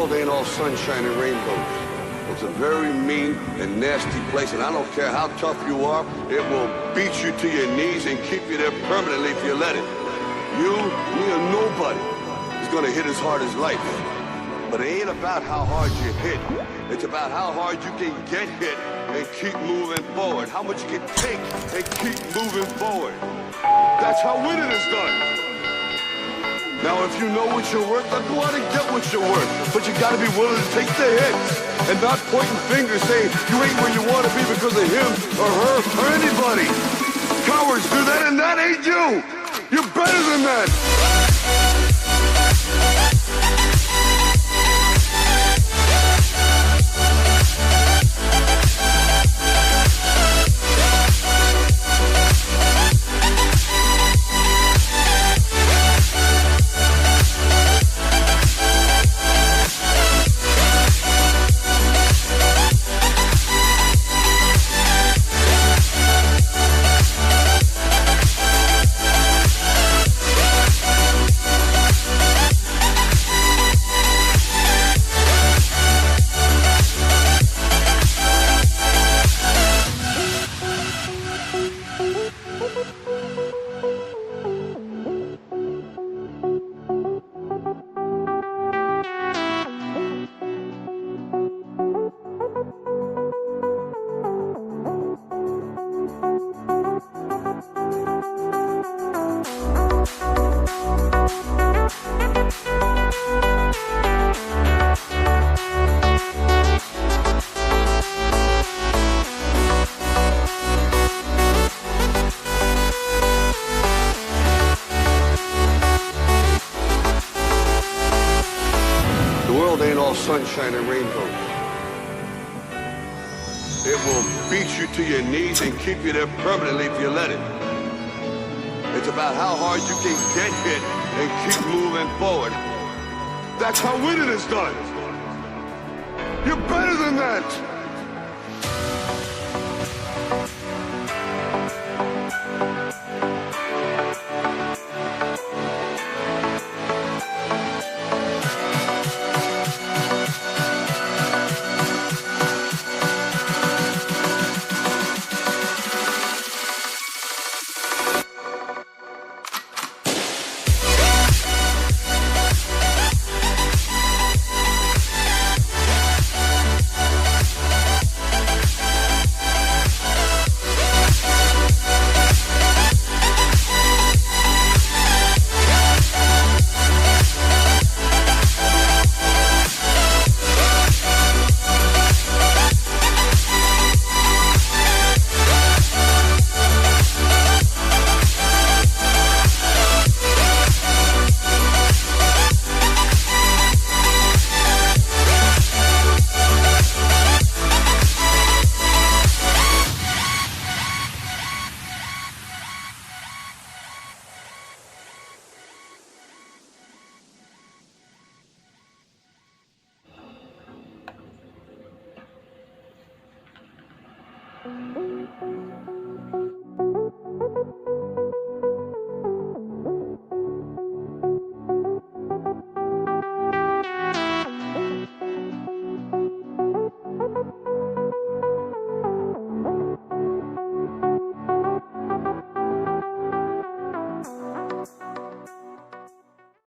Ain't all sunshine and rainbows. It's a very mean and nasty place, and I don't care how tough you are, it will beat you to your knees and keep you there permanently if you let it. You, me, or nobody is gonna hit as hard as life. But it ain't about how hard you hit. It's about how hard you can get hit and keep moving forward. How much you can take and keep moving forward. That's how winning is done. Now, if you know what you're worth, then go out and get what you're worth. But you gotta be willing to take the hits and not pointing fingers saying you ain't where you want to be because of him or her or anybody. Cowards do that, and that ain't you. You're better than that. Sunshine and rainbows. It will beat you to your knees and keep you there permanently if you let it. It's about how hard you can get hit and keep moving forward. That's how winning is done. You're better than that.